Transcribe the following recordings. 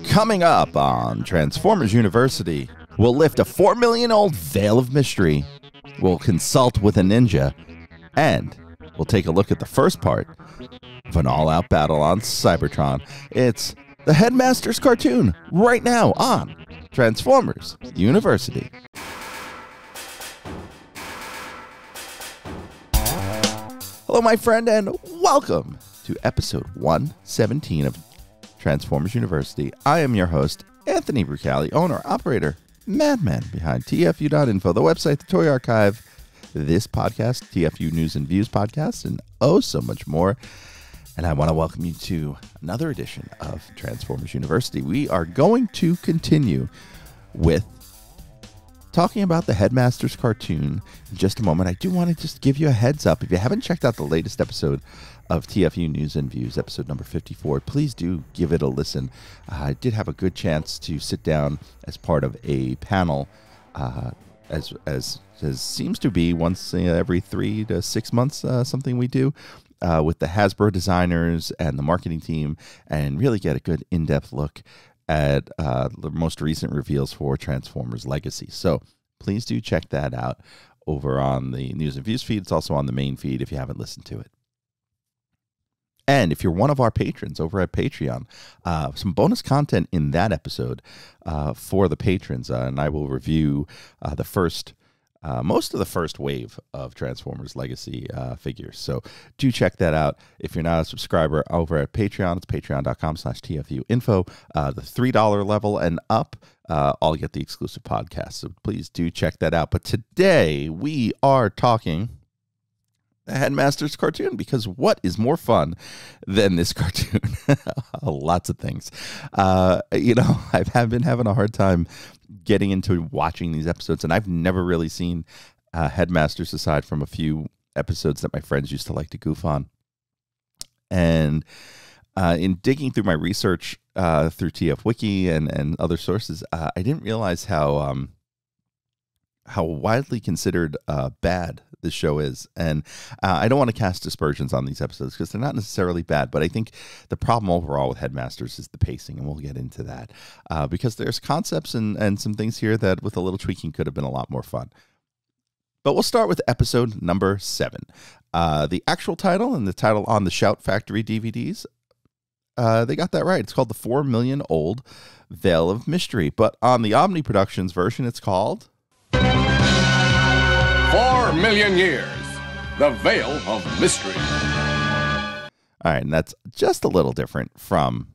Coming up on Transformers University, we'll lift a 4 million-old veil of mystery, we'll consult with a ninja, and we'll take a look at the first part of an all-out battle on Cybertron. It's the Headmasters cartoon right now on Transformers University. Hello, my friend, and welcome to episode 117 of Transformers University. I am your host, Anthony Brucali, owner, operator, madman behind TFU.INFO, the website, the toy archive, this podcast, TFU News and Views podcast, and oh so much more. And I want to welcome you to another edition of Transformers University. We are going to continue with talking about the Headmasters cartoon in just a moment. I do want to just give you a heads up. If you haven't checked out the latest episode of TFU News and Views, episode number 54, please do give it a listen. I did have a good chance to sit down as part of a panel, as seems to be once every 3 to 6 months, something we do with the Hasbro designers and the marketing team, and really get a good in-depth look at the most recent reveals for Transformers Legacy. So please do check that out over on the News and Views feed. It's also on the main feed if you haven't listened to it. And if you're one of our patrons over at Patreon, some bonus content in that episode for the patrons, and I will review most of the first wave of Transformers Legacy figures. So do check that out. If you're not a subscriber over at Patreon, it's patreon.com/TFU.INFO. The $3 level and up, I'll get the exclusive podcast. So please do check that out. But today we are talking the Headmasters cartoon, because what is more fun than this cartoon? Lots of things. I've been having a hard time getting into watching these episodes, and I've never really seen Headmasters aside from a few episodes that my friends used to like to goof on. And in digging through my research through TF Wiki and other sources, I didn't realize how widely considered bad this show is. And I don't want to cast aspersions on these episodes because they're not necessarily bad, but I think the problem overall with Headmasters is the pacing, and we'll get into that because there's concepts and some things here that with a little tweaking could have been a lot more fun. But we'll start with episode number 7. The actual title and the title on the Shout Factory DVDs, they got that right. It's called The 4 Million Old Veil of Mystery, but on the Omni Productions version, it's called 4 million years, the Veil of Mystery. All right, and that's just a little different from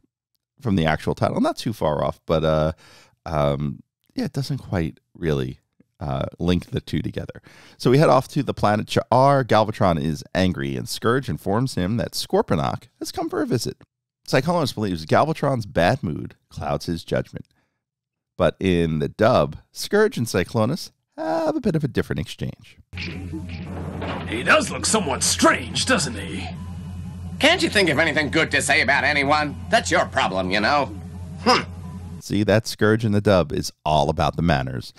the actual title. Not too far off, but it doesn't quite really link the two together. So we head off to the planet Cha'ar. Galvatron is angry, and Scourge informs him that Scorponok has come for a visit. Cyclonus believes Galvatron's bad mood clouds his judgment. But in the dub, Scourge and Cyclonus have a bit of a different exchange. He does look somewhat strange, doesn't he? Can't you think of anything good to say about anyone? That's your problem, you know. See, that Scourge in the dub is all about the manners.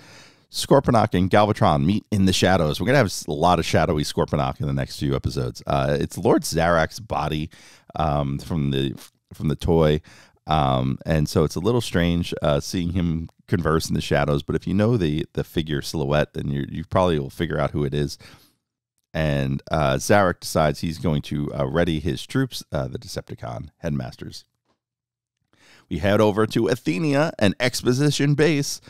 Scorponok and Galvatron meet in the shadows. We're going to have a lot of shadowy Scorponok in the next few episodes. It's Lord Zarak's body from the toy. And so it's a little strange seeing him converse in the shadows, but if you know the figure silhouette, then you probably will figure out who it is. And Zarak decides he's going to ready his troops, the Decepticon Headmasters. We head over to Athenia, an exposition base,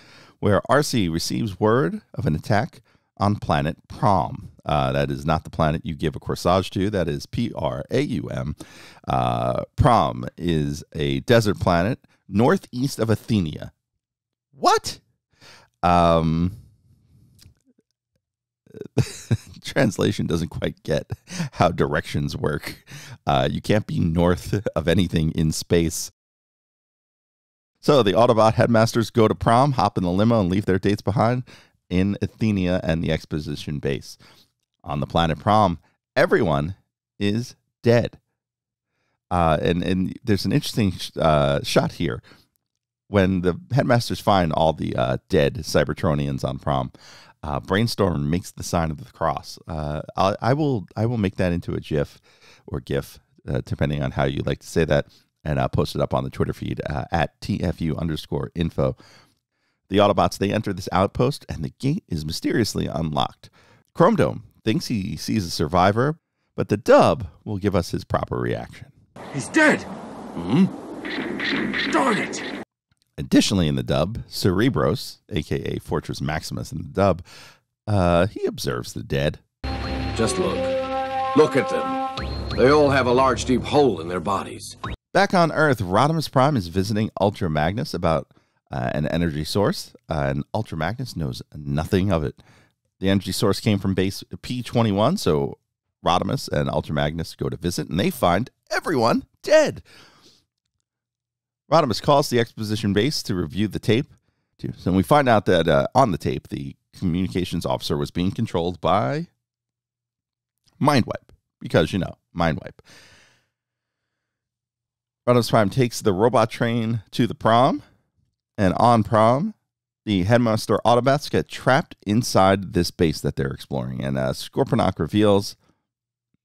where Arcee receives word of an attack on planet Prom. That is not the planet you give a corsage to. That is Praum. Prom is a desert planet northeast of Athenia. What? Translation doesn't quite get how directions work. You can't be north of anything in space. So the Autobot Headmasters go to Prom, hop in the limo, and leave their dates behind in Athenia and the exposition base. On the planet Prom, everyone is dead. And there's an interesting shot here. When the Headmasters find all the dead Cybertronians on Prom, Brainstorm makes the sign of the cross. I will make that into a GIF or GIF, depending on how you like to say that. and posted up on the Twitter feed at TFU_info. The Autobots, they enter this outpost, and the gate is mysteriously unlocked. Chrome Dome thinks he sees a survivor, but the Dub will give us his proper reaction. He's dead! Darn it! Additionally, in the Dub, Cerebros, a.k.a. Fortress Maximus in the Dub, he observes the dead. Just look. Look at them. They all have a large, deep hole in their bodies. Back on Earth, Rodimus Prime is visiting Ultra Magnus about an energy source, and Ultra Magnus knows nothing of it. The energy source came from base P21, so Rodimus and Ultra Magnus go to visit, and they find everyone dead. Rodimus calls the exposition base to review the tape. So we find out that on the tape, the communications officer was being controlled by Mindwipe, because, Mindwipe. Rodimus Prime takes the robot train to the prom, and on prom, the Headmaster Autobots get trapped inside this base that they're exploring, and Scorponok reveals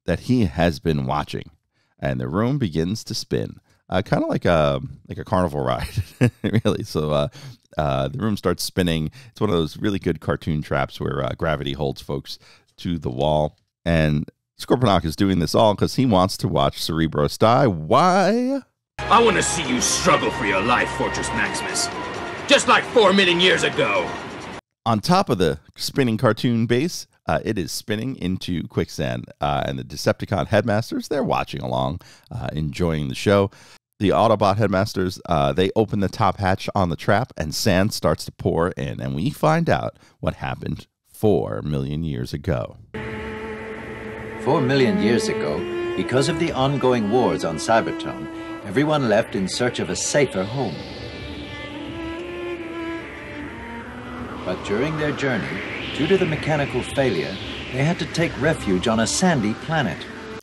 that he has been watching, and the room begins to spin, kind of like a carnival ride, really. So the room starts spinning. It's one of those really good cartoon traps where gravity holds folks to the wall, and Scorponok is doing this all because he wants to watch Cerebros die. Why? I want to see you struggle for your life, Fortress Maximus. Just like 4 million years ago. On top of the spinning cartoon base, it is spinning into quicksand, and the Decepticon Headmasters, they're watching along, enjoying the show. The Autobot Headmasters, they open the top hatch on the trap, and sand starts to pour in, and we find out what happened 4 million years ago. 4 million years ago, because of the ongoing wars on Cybertron, everyone left in search of a safer home. But during their journey, due to the mechanical failure, they had to take refuge on a sandy planet.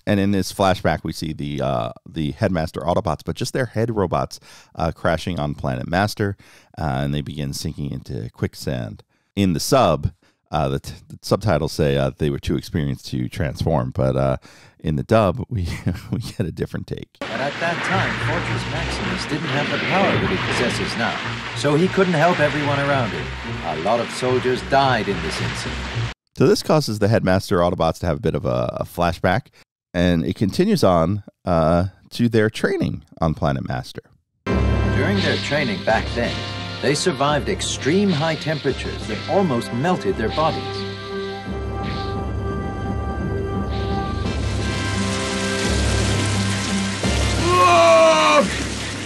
And in this flashback, we see the Headmaster Autobots, but just their head robots crashing on Planet Master, and they begin sinking into quicksand. In the sub, the subtitles say they were too experienced to transform, but in the dub, we get a different take. But at that time, Fortress Maximus didn't have the power that he possesses now, so he couldn't help everyone around him. A lot of soldiers died in this incident. So this causes the Headmaster Autobots to have a bit of a flashback, and it continues on to their training on Planet Master. During their training back then, they survived extreme high temperatures that almost melted their bodies.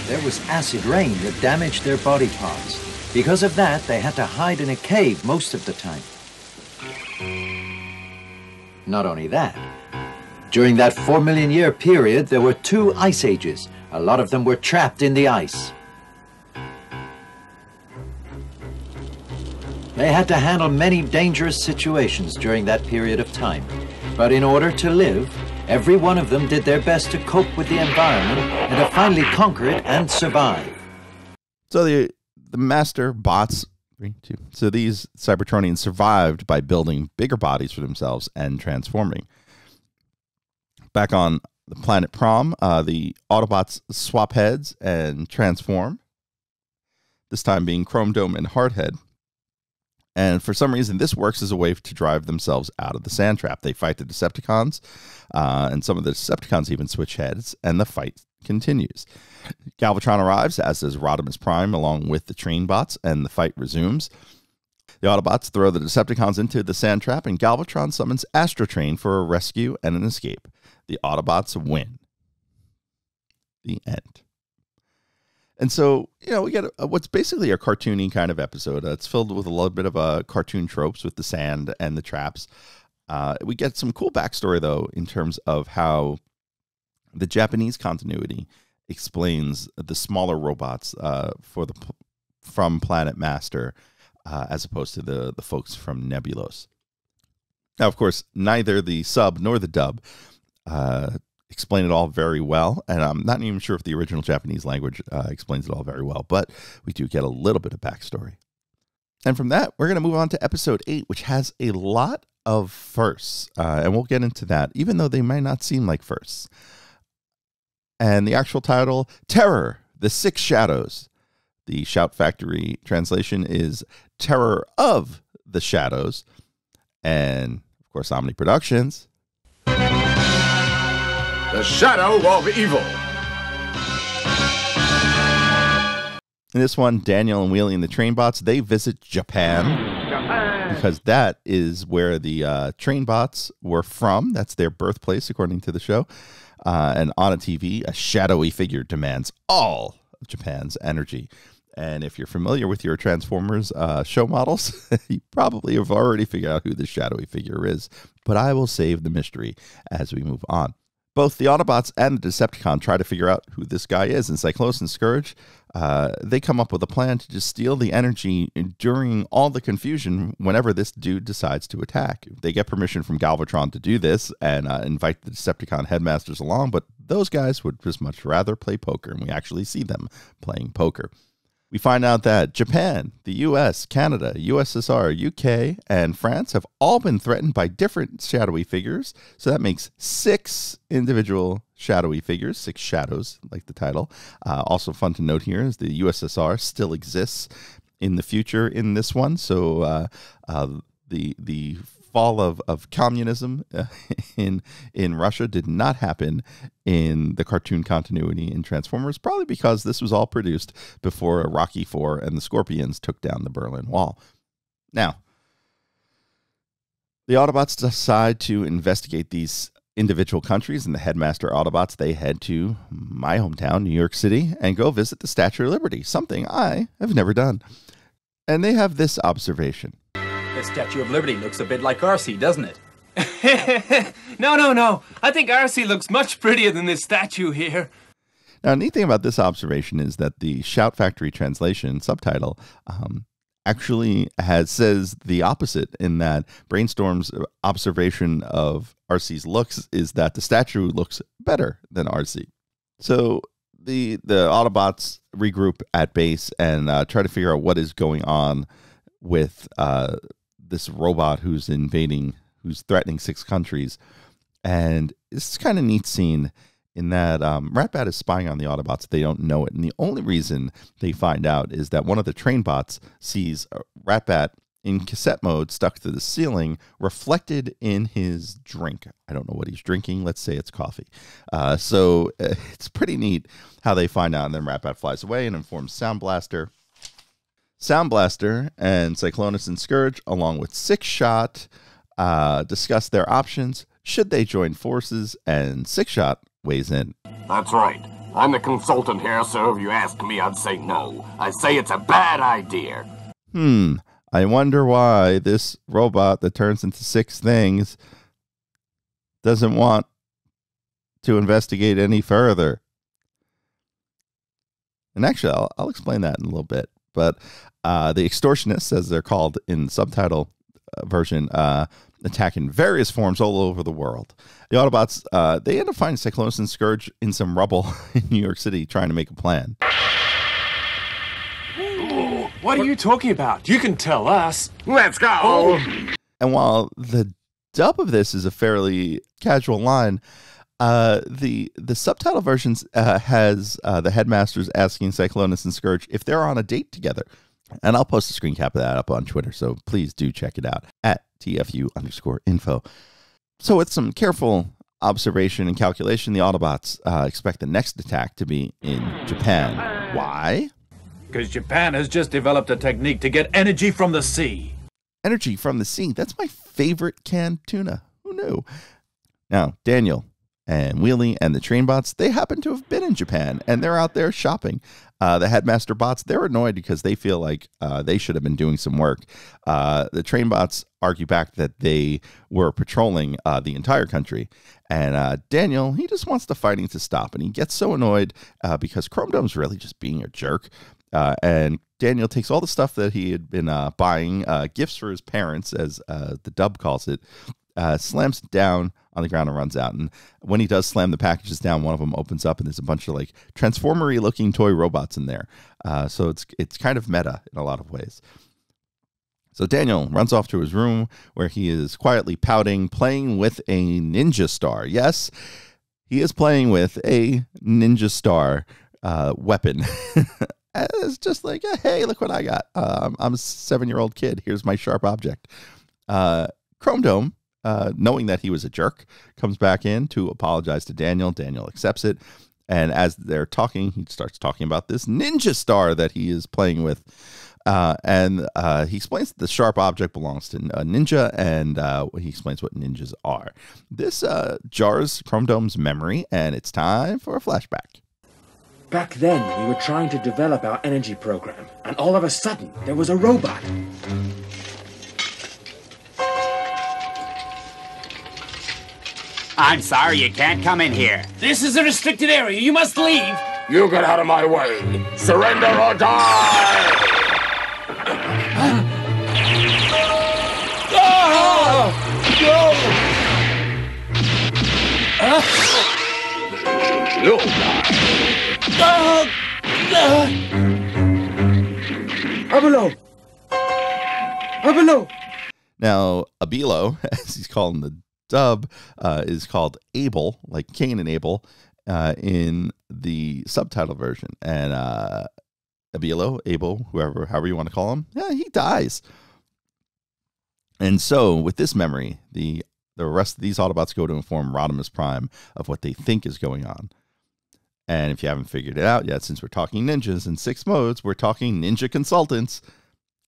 There was acid rain that damaged their body parts. Because of that, they had to hide in a cave most of the time. Not only that, during that 4 million year period, there were 2 ice ages. A lot of them were trapped in the ice. They had to handle many dangerous situations during that period of time. But in order to live, every one of them did their best to cope with the environment and to finally conquer it and survive. So the Master bots, so these Cybertronians survived by building bigger bodies for themselves and transforming. Back on the planet Prom, the Autobots swap heads and transform, this time being Chrome Dome and Hardhead. And for some reason, this works as a way to drive themselves out of the sand trap. They fight the Decepticons, and some of the Decepticons even switch heads, and the fight continues. Galvatron arrives, as does Rodimus Prime, along with the train bots, and the fight resumes. The Autobots throw the Decepticons into the sand trap, and Galvatron summons Astrotrain for a rescue and an escape. The Autobots win. The end. And so, we get what's basically a cartoony kind of episode. It's filled with a little bit of cartoon tropes with the sand and the traps. We get some cool backstory, though, in terms of how the Japanese continuity explains the smaller robots from Planet Master as opposed to the folks from Nebulos. Now, of course, neither the sub nor the dub explain it all very well, and I'm not even sure if the original Japanese language explains it all very well, but we do get a little bit of backstory. And from that, we're going to move on to episode 8, which has a lot of firsts, and we'll get into that, even though they might not seem like firsts. And the actual title, Terror, the Six Shadows. The Shout Factory translation is Terror of the Shadows. And, of course, Omni Productions. The Shadow of Evil. In this one, Daniel and Wheelie and the Trainbots, they visit Japan. Because that is where the Trainbots were from. That's their birthplace, according to the show. And on a TV, a shadowy figure demands all of Japan's energy. And if you're familiar with your Transformers show models, you probably have already figured out who the shadowy figure is. But I will save the mystery as we move on. Both the Autobots and the Decepticon try to figure out who this guy is. And Cyclones and Scourge, they come up with a plan to just steal the energy during all the confusion whenever this dude decides to attack. They get permission from Galvatron to do this and invite the Decepticon Headmasters along, but those guys would just much rather play poker, and we actually see them playing poker. We find out that Japan, the US, Canada, USSR, UK, and France have all been threatened by different shadowy figures. So that makes 6 individual shadowy figures, 6 shadows, like the title. Also fun to note here is the USSR still exists in the future in this one. So the fall of communism in Russia did not happen in the cartoon continuity in Transformers, probably because this was all produced before Rocky IV and the Scorpions took down the Berlin Wall. Now, the Autobots decide to investigate these individual countries, and the Headmaster Autobots, they head to my hometown, New York City, and go visit the Statue of Liberty, something I have never done. And they have this observation. The Statue of Liberty looks a bit like RC, doesn't it? No. I think RC looks much prettier than this statue here. Now, the neat thing about this observation is that the Shout Factory translation subtitle actually says the opposite, in that Brainstorm's observation of RC's looks is that the statue looks better than RC. So the Autobots regroup at base and try to figure out what is going on with this robot who's threatening 6 countries. And it's kind of neat scene in that Ratbat is spying on the Autobots. They don't know it. And the only reason they find out is that one of the Trainbots sees Ratbat in cassette mode stuck to the ceiling, reflected in his drink. I don't know what he's drinking. Let's say it's coffee. So it's pretty neat how they find out. And then Ratbat flies away and informs Sound Blaster. Sound Blaster and Cyclonus and Scourge, along with Six Shot, discuss their options should they join forces, and Six Shot weighs in. That's right. I'm the consultant here, so if you ask me, I'd say no. I say it's a bad idea. I wonder why this robot that turns into 6 things doesn't want to investigate any further. And actually, I'll explain that in a little bit. But the extortionists, as they're called in the subtitle version, attack in various forms all over the world. The Autobots, they end up finding Cyclonus and Scourge in some rubble in New York City trying to make a plan. What are you talking about? You can tell us. Let's go! And while the dub of this is a fairly casual line, the subtitle versions has the Headmasters asking Cyclonus and Scourge if they're on a date together. And I'll post a screen cap of that up on Twitter, so please do check it out at TFU.INFO. So with some careful observation and calculation, the Autobots expect the next attack to be in Japan. Why? Because Japan has just developed a technique to get energy from the sea. Energy from the sea. That's my favorite canned tuna. Who knew? Now, Daniel and Wheelie and the Trainbots, they happen to have been in Japan, and they're out there shopping. The Headmaster bots, they're annoyed because they feel like they should have been doing some work. The Trainbots argue back that they were patrolling the entire country. And Daniel, he just wants the fighting to stop. And he gets so annoyed because Chrome Dome's really just being a jerk. And Daniel takes all the stuff that he had been buying, gifts for his parents, as the dub calls it, slams it down on the ground and runs out. And when he does slam the packages down, one of them opens up and there's a bunch of like Transformer-y looking toy robots in there. So it's kind of meta in a lot of ways. So Daniel runs off to his room where he is quietly pouting, playing with a ninja star. Yes, he is playing with a Ninja Star weapon. It's just like, hey, look what I got. I'm a 7-year-old kid. Here's my sharp object. Chrome Dome, knowing that he was a jerk, comes back in to apologize to Daniel. Daniel accepts it. And as they're talking, he starts talking about this Ninja Star that he is playing with. And he explains that the sharp object belongs to a ninja, and he explains what ninjas are. This jars Chrome Dome's memory, and it's time for a flashback. Back then, we were trying to develop our energy program, and all of a sudden, there was a robot. I'm sorry, you can't come in here. This is a restricted area. You must leave. You get out of my way! Surrender or die! You'll die! Abelo! Abelo! Now, Abelo, as he's called in the dub, is called Abel, like Cain and Abel, in the subtitle version. And Abelo, Abel, however you want to call him, he dies. And so, with this memory, the rest of these Autobots go to inform Rodimus Prime of what they think is going on. And if you haven't figured it out yet, since we're talking ninjas in 6 modes, we're talking ninja consultants.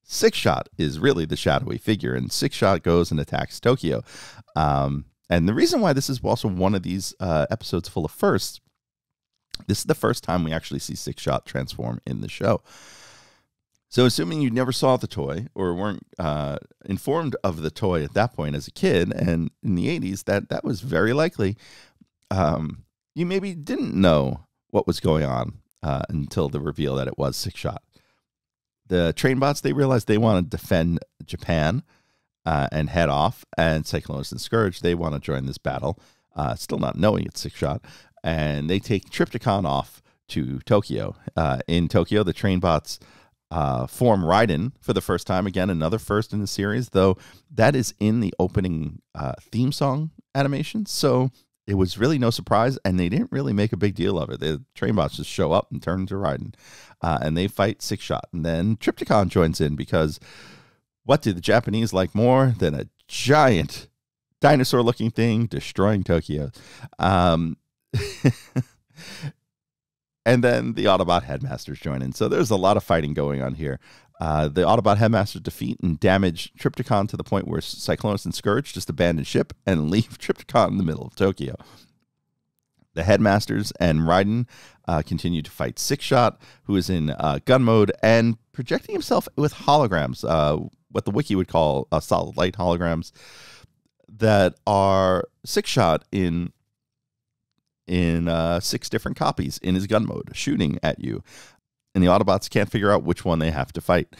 Six-Shot is really the shadowy figure, and Six-Shot goes and attacks Tokyo. And the reason why this is also one of these episodes full of firsts, this is the first time we actually see Six-Shot transform in the show. So assuming you never saw the toy or weren't informed of the toy at that point as a kid, and in the 80s, that was very likely, you maybe didn't know what was going on until the reveal that it was Six-Shot. The Trainbots, they realized they want to defend Japan and head off, and Cyclonus and Scourge, they want to join this battle, still not knowing it's Six-Shot, and they take Trypticon off to Tokyo. In Tokyo, the Trainbots form Raiden for the first time. Again, another first in the series, though that is in the opening theme song animation, so it was really no surprise, and they didn't really make a big deal of it. The Trainbots just show up and turn into Raiden, and they fight Six-Shot. And then Trypticon joins in, because what do the Japanese like more than a giant dinosaur-looking thing destroying Tokyo? And then the Autobot Headmasters join in. So there's a lot of fighting going on here. The Autobot Headmasters defeat and damage Trypticon to the point where Cyclonus and Scourge just abandon ship and leave Trypticon in the middle of Tokyo. The Headmasters and Raiden continue to fight Six-Shot, who is in gun mode and projecting himself with holograms, what the wiki would call solid light holograms, that are Six-Shot in 6 different copies in his gun mode, shooting at you. And the Autobots can't figure out which one they have to fight.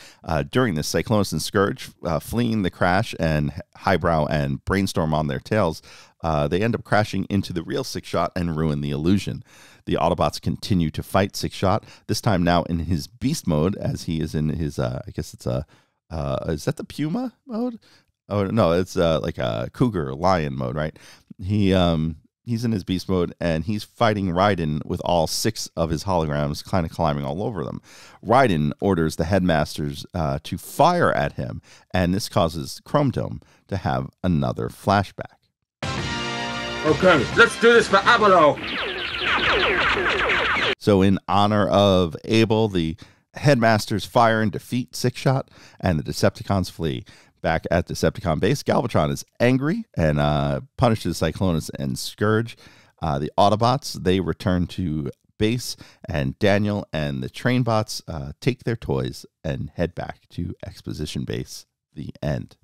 During this, Cyclonus and Scourge, fleeing the crash and Highbrow and Brainstorm on their tails, they end up crashing into the real Six-Shot and ruin the illusion. The Autobots continue to fight Six-Shot, this time now in his beast mode, as he is in his, I guess it's a, is that the Puma mode? Oh, no, it's like a cougar, lion mode, right? He's in his beast mode, and he's fighting Raiden with all 6 of his holograms kind of climbing all over them. Raiden orders the Headmasters to fire at him, and this causes Chrome Dome to have another flashback. Okay, let's do this for Abelo! So in honor of Abel, the Headmasters fire and defeat Six-Shot, and the Decepticons flee. Back at Decepticon base, Galvatron is angry and punishes Cyclonus and Scourge. The Autobots, they return to base, and Daniel and the Trainbots take their toys and head back to Exposition Base. The end.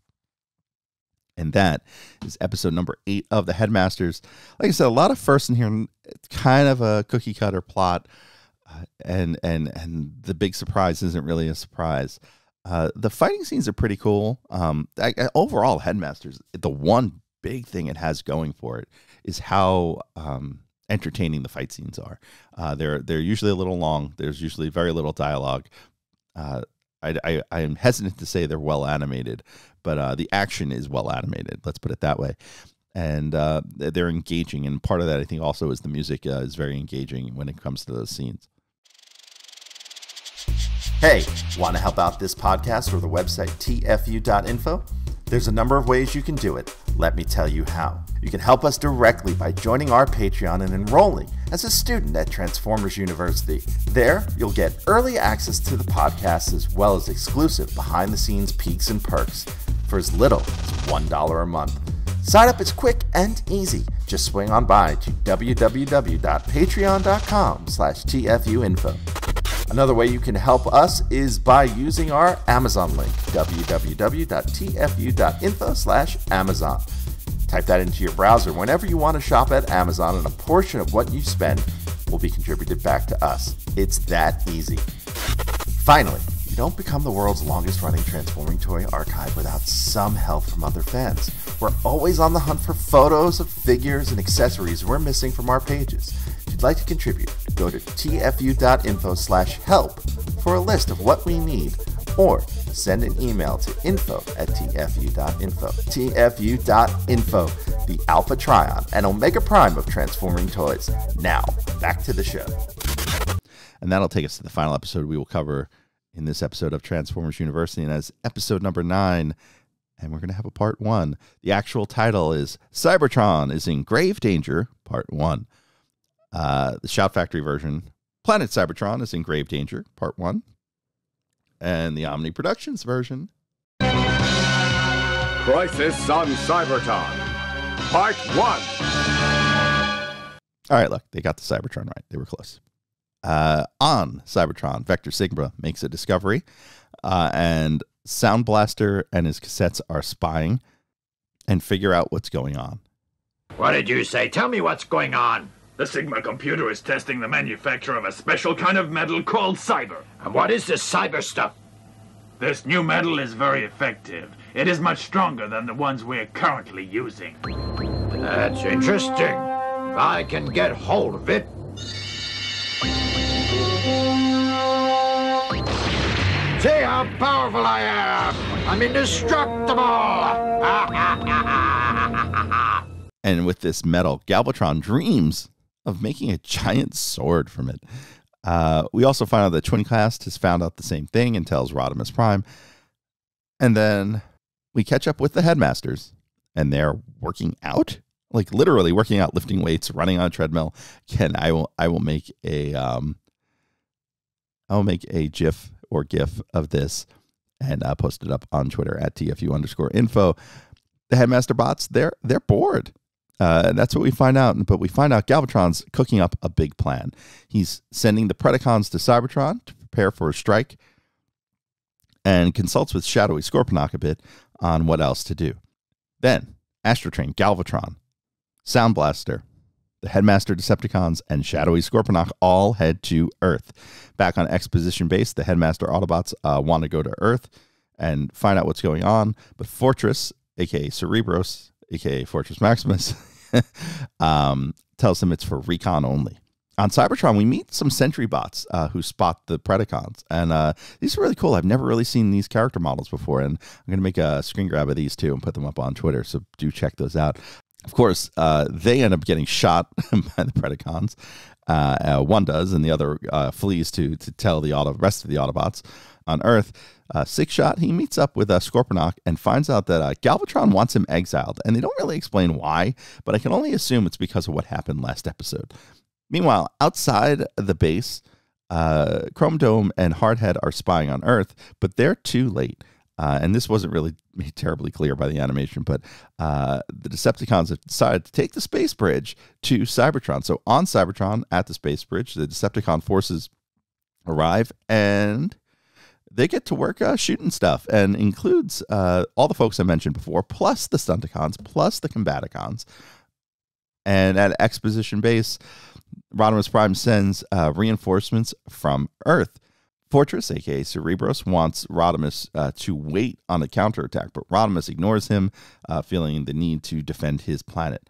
And that is episode number 8 of the Headmasters. Like I said, a lot of firsts in here. It's kind of a cookie cutter plot, and the big surprise isn't really a surprise. The fighting scenes are pretty cool. Overall, Headmasters, the one big thing it has going for it is how entertaining the fight scenes are. They're usually a little long. There's usually very little dialogue. I am hesitant to say they're well animated, but the action is well animated. Let's put it that way. and they're engaging. And part of that, I think, also is the music is very engaging when it comes to those scenes. Hey, want to help out this podcast or the website TFU.INFO? There's a number of ways you can do it. Let me tell you how. You can help us directly by joining our Patreon and enrolling as a student at Transformers University. There, you'll get early access to the podcast as well as exclusive behind-the-scenes peeks and perks for as little as $1 a month. Sign up is quick and easy. Just swing on by to www.patreon.com/TFUINFO. Another way you can help us is by using our Amazon link, www.tfu.info/Amazon. Type that into your browser whenever you want to shop at Amazon, and a portion of what you spend will be contributed back to us. It's that easy. Finally, you don't become the world's longest running transforming toy archive without some help from other fans. We're always on the hunt for photos of figures and accessories we're missing from our pages. If you'd like to contribute, go to tfu.info/help for a list of what we need, or send an email to info@tfu.info. tfu.info, the Alpha Trion and Omega Prime of transforming toys. Now, back to the show. And that'll take us to the final episode we will cover in this episode of Transformers University, and as episode number 9. And we're going to have a part 1. The actual title is Cybertron is in Grave Danger, Part 1. The Shout Factory version, Planet Cybertron is in Grave Danger, Part 1. And the Omni Productions version, Crisis on Cybertron, Part 1. All right, look, they got the Cybertron right. They were close. On Cybertron, Vector Sigma makes a discovery, and Sound Blaster and his cassettes are spying and figure out what's going on. What did you say? Tell me what's going on. The Sigma computer is testing the manufacture of a special kind of metal called cyber. And what is this cyber stuff? This new metal is very effective. It is much stronger than the ones we're currently using. That's interesting. If I can get hold of it. See how powerful I am! I'm indestructible! And with this metal, Galvatron dreams of making a giant sword from it. We also find out that Twincast has found out the same thing and tells Rodimus Prime. And then we catch up with the Headmasters, and they're working out, like literally working out, lifting weights, running on a treadmill. Again, I will make a GIF or GIF of this and post it up on Twitter at TFU_info. The Headmaster bots, they're bored. And that's what we find out. But we find out Galvatron's cooking up a big plan. He's sending the Predacons to Cybertron to prepare for a strike, and consults with Shadowy Scorponok a bit on what else to do. Then Astrotrain, Galvatron, Sound Blaster, the Headmaster Decepticons, and Shadowy Scorponok all head to Earth. Back on Exposition Base, the Headmaster Autobots want to go to Earth and find out what's going on, but Fortress, a.k.a. Cerebros, a.k.a. Fortress Maximus, tells them it's for recon only. On Cybertron, we meet some Sentry bots who spot the Predacons, and these are really cool. I've never really seen these character models before, and I'm going to make a screen grab of these too and put them up on Twitter, so do check those out. Of course, they end up getting shot by the Predacons. One does, and the other flees to tell the rest of the Autobots on Earth. Six Shot, he meets up with Scorponok and finds out that Galvatron wants him exiled, and they don't really explain why, but I can only assume it's because of what happened last episode. Meanwhile, outside the base, Chrome Dome and Hardhead are spying on Earth, but they're too late. And this wasn't really made terribly clear by the animation, but the Decepticons have decided to take the space bridge to Cybertron. So on Cybertron, at the space bridge, the Decepticon forces arrive, and they get to work shooting stuff, and includes all the folks I mentioned before, plus the Stunticons, plus the Combaticons. And at Exposition Base, Rodimus Prime sends reinforcements from Earth. Fortress, a.k.a. Cerebros, wants Rodimus to wait on a counterattack, but Rodimus ignores him, feeling the need to defend his planet.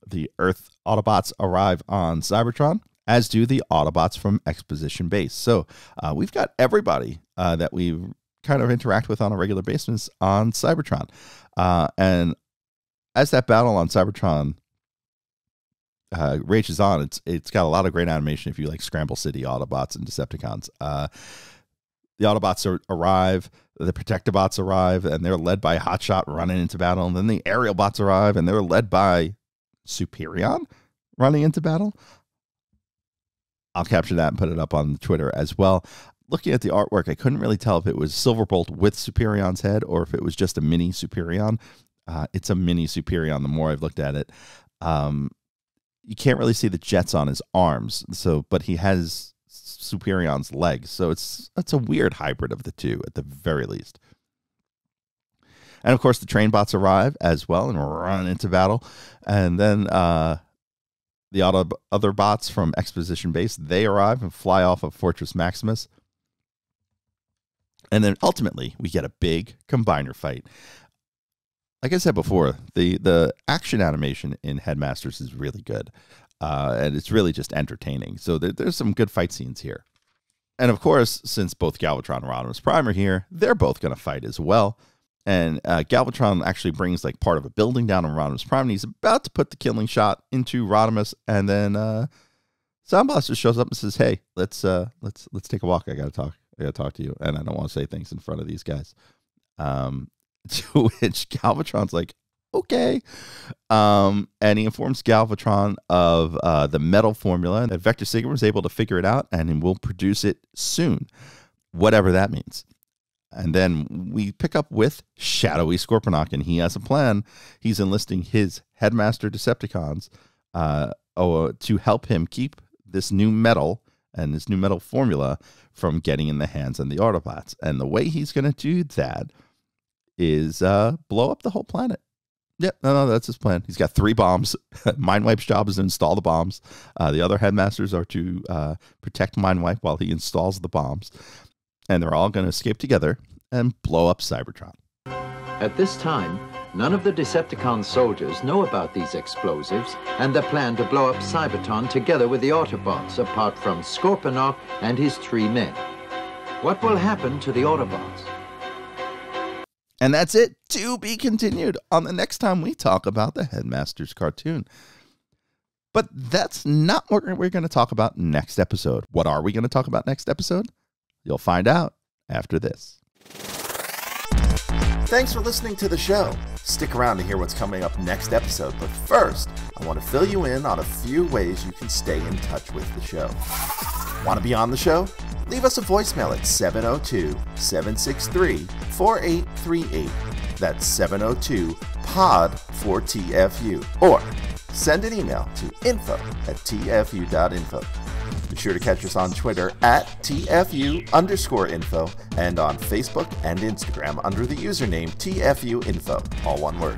The Earth Autobots arrive on Cybertron, as do the Autobots from Exposition Base. So we've got everybody that we kind of interact with on a regular basis on Cybertron. And as that battle on Cybertron rages on, it's got a lot of great animation if you like Scramble City Autobots and Decepticons. The Autobots arrive, the Protectobots arrive, and they're led by Hotshot running into battle. And then the Aerial Bots arrive, and they're led by Superion running into battle. I'll capture that and put it up on Twitter as well. Looking at the artwork, I couldn't really tell if it was Silverbolt with Superion's head or if it was just a mini Superion. It's a mini Superion the more I've looked at it. You can't really see the jets on his arms, but he has Superion's legs, so it's a weird hybrid of the two at the very least. And of course, the train bots arrive as well and run into battle, and then the other bots from Exposition Base, they arrive and fly off of Fortress Maximus, and then ultimately we get a big combiner fight. Like I said before, the action animation in Headmasters is really good, and it's really just entertaining. So there's some good fight scenes here. And of course, since both Galvatron and Rodimus Prime are here, they're both going to fight as well. And Galvatron actually brings like part of a building down on Rodimus Prime, and he's about to put the killing shot into Rodimus, and then Soundblaster shows up and says, "Hey, let's take a walk. I gotta talk to you, and I don't want to say things in front of these guys." To which Galvatron's like, okay. And he informs Galvatron of the metal formula, and that Vector Sigma was able to figure it out and will produce it soon, whatever that means. And then we pick up with Shadowy Scorponok, and he has a plan. He's enlisting his Headmaster Decepticons to help him keep this new metal and this new metal formula from getting in the hands of the Autobots. And the way he's going to do that is blow up the whole planet. Yep, no, that's his plan. He's got 3 bombs. Mindwipe's job is to install the bombs. The other Headmasters are to protect Mindwipe while he installs the bombs. And they're all going to escape together and blow up Cybertron. At this time, none of the Decepticon soldiers know about these explosives and the plan to blow up Cybertron together with the Autobots, apart from Scorponok and his 3 men. What will happen to the Autobots? And that's it, to be continued on the next time we talk about the Headmasters cartoon. But that's not what we're going to talk about next episode. What are we going to talk about next episode? You'll find out after this. Thanks for listening to the show. Stick around to hear what's coming up next episode. But first, I want to fill you in on a few ways you can stay in touch with the show. Want to be on the show? Leave us a voicemail at 702-763-4838. That's 702-POD-4TFU. Or send an email to info@TFU.info. Be sure to catch us on Twitter at TFU_info and on Facebook and Instagram under the username TFU.INFO, all one word.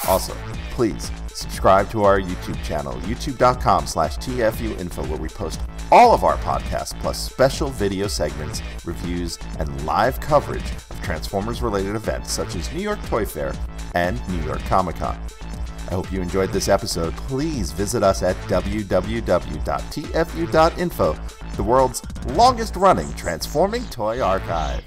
Also, please subscribe to our YouTube channel, youtube.com/TFU.INFO, where we post all of our podcasts, plus special video segments, reviews, and live coverage of Transformers-related events such as New York Toy Fair and New York Comic-Con. I hope you enjoyed this episode. Please visit us at www.tfu.info, the world's longest-running Transforming Toy Archive.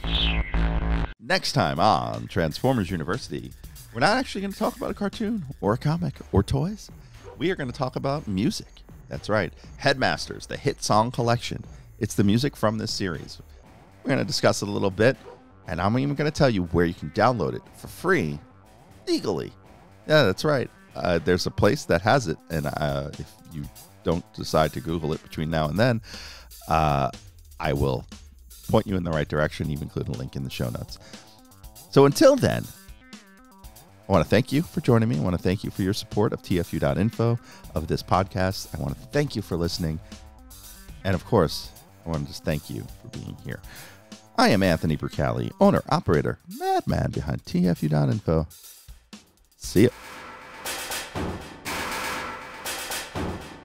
Next time on Transformers University, we're not actually going to talk about a cartoon or a comic or toys. We are going to talk about music. That's right. Headmasters, the hit song collection. It's the music from this series. We're going to discuss it a little bit, and I'm even going to tell you where you can download it for free, legally. Yeah, that's right. There's a place that has it, and if you don't decide to Google it between now and then, I will point you in the right direction, even include a link in the show notes. So until then, I want to thank you for joining me. I want to thank you for your support of TFU.info, of this podcast. I want to thank you for listening. And of course, I want to just thank you for being here. I am Anthony Brucali, owner, operator, madman behind TFU.info. See ya.